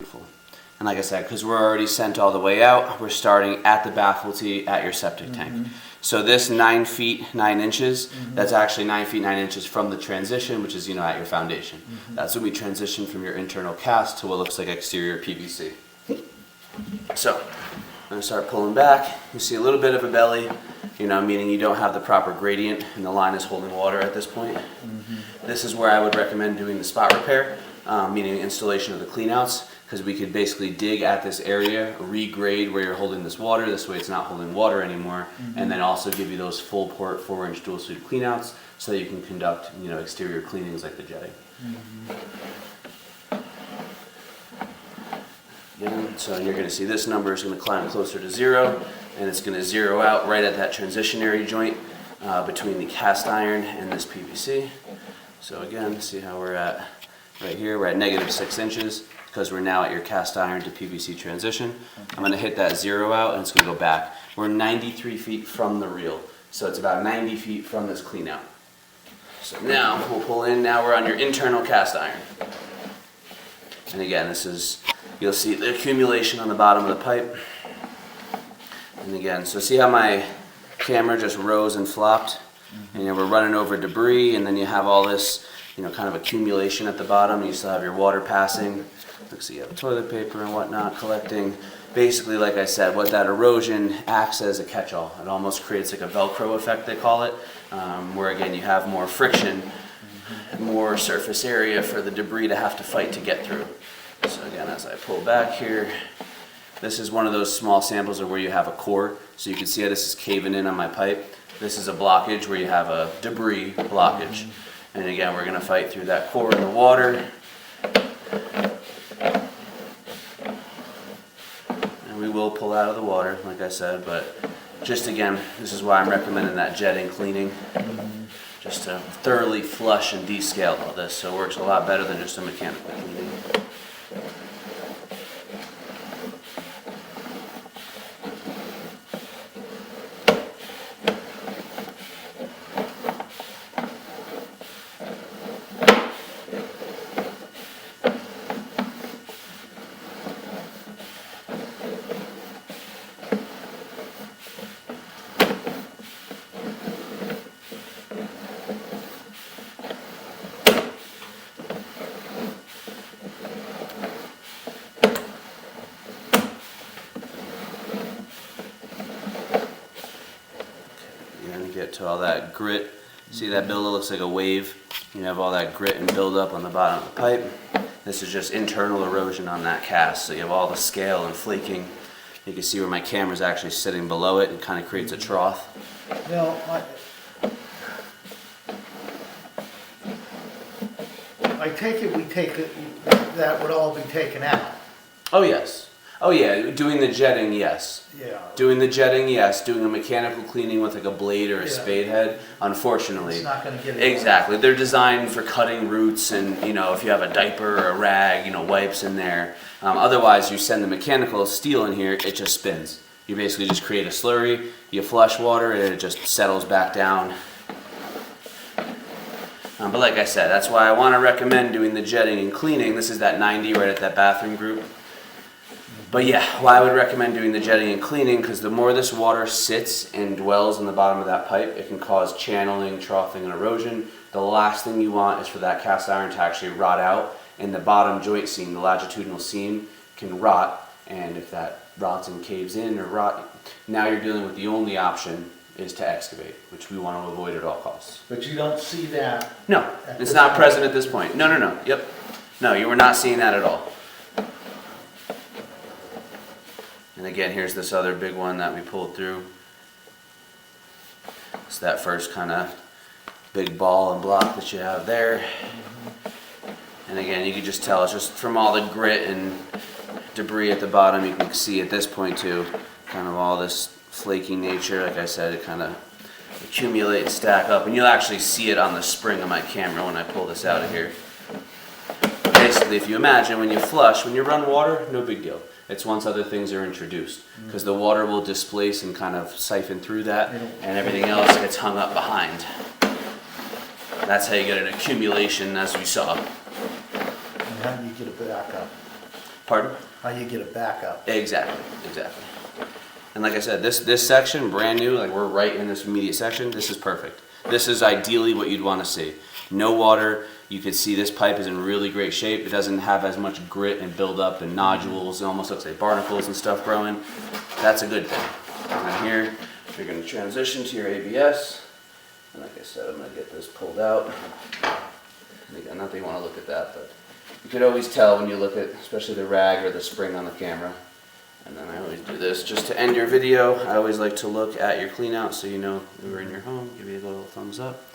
Beautiful. And like I said, because we're already sent all the way out, we're starting at the bafflety at your septic tank. So this 9 feet 9 inches, that's actually 9 feet 9 inches from the transition, which is, at your foundation. That's when we transition from your internal cast to what looks like exterior PVC. So I'm going to start pulling back. You see a little bit of a belly, meaning you don't have the proper gradient and the line is holding water at this point. This is where I would recommend doing the spot repair, meaning installation of the cleanouts, because we could basically dig at this area, regrade where you're holding this water, this way it's not holding water anymore, and then also give you those full port 4-inch dual suite cleanouts so that you can conduct exterior cleanings like the jetting. So you're going to see this number is going to climb closer to 0, and it's going to zero out right at that transitionary joint between the cast iron and this PVC. So again, see how we're at right here. We're at -6 inches because we're now at your cast iron to PVC transition. I'm going to hit that 0 out, and it's going to go back. We're 93 feet from the reel, so it's about 90 feet from this clean out. So now we'll pull in. Now we're on your internal cast iron. And again, you'll see the accumulation on the bottom of the pipe. And again, so see how my camera just rose and flopped? And we're running over debris, and then you have all this, kind of accumulation at the bottom. You still have your water passing. Looks like you have toilet paper and whatnot collecting. Basically, like I said, what that erosion acts as a catch-all. It almost creates like a Velcro effect, they call it, where again you have more friction, more surface area for the debris to have to fight to get through. So again, as I pull back here, this is one of those small samples of where you have a core. So you can see how this is caving in on my pipe. This is a blockage where you have a debris blockage. And again, we're going to fight through that core in the water. And we will pull out of the water, like I said, but just again, this is why I'm recommending that jetting cleaning. Just to thoroughly flush and descale all this, so it works a lot better than just a mechanical cleaning. Get to all that grit. See that buildup looks like a wave. You have all that grit and buildup on the bottom of the pipe. This is just internal erosion on that cast. So you have all the scale and flaking. You can see where my camera's actually sitting below it and kind of creates a trough. Now, I take it that would all be taken out. Oh yes. Oh yeah, doing the jetting, yes. Yeah. Doing the jetting, yes. Doing a mechanical cleaning with like a blade or a spade head, unfortunately. It's not going to get it. Exactly. They're designed for cutting roots and, if you have a diaper or a rag, wipes in there. Otherwise, you send the mechanical steel in here, it just spins. You basically just create a slurry, you flush water, and it just settles back down. But like I said, that's why I want to recommend doing the jetting and cleaning. This is that 90 right at that bathroom group. But yeah, why I would recommend doing the jetting and cleaning, because the more this water sits and dwells in the bottom of that pipe, it can cause channeling, troughing, and erosion. The last thing you want is for that cast iron to actually rot out, and the bottom joint seam, the longitudinal seam, can rot, and if that rots and caves in or rot, now you're dealing with the only option is to excavate, which we want to avoid at all costs. But you don't see that? No, it's not present at this point. No. Yep. No, you were not seeing that at all. And again, here's this other big one that we pulled through. It's that first kind of big ball and block that you have there. And again, you can just tell it's just from all the grit and debris at the bottom. You can see at this point too, kind of all this flaky nature. Like I said, it kind of accumulate and stack up. And you'll actually see it on the spring of my camera when I pull this out of here. Basically, if you imagine when you flush, when you run water, no big deal. It's once other things are introduced, because the water will displace and kind of siphon through that, and everything else gets hung up behind. That's how you get an accumulation, as we saw. And how do you get it back up? Pardon? How you get a backup. Exactly. And like I said, this section, brand new, like we're right in this immediate section, this is perfect. This is ideally what you'd want to see. No water, you can see this pipe is in really great shape. It doesn't have as much grit and buildup and nodules. It almost looks like barnacles and stuff growing. That's a good thing. And then here, you're going to transition to your ABS. And like I said, I'm going to get this pulled out. And again, not that you want to look at that, but you could always tell when you look at, especially the rag or the spring on the camera. And then I always do this just to end your video. I always like to look at your clean out so you know we were in your home. Give you a little thumbs up.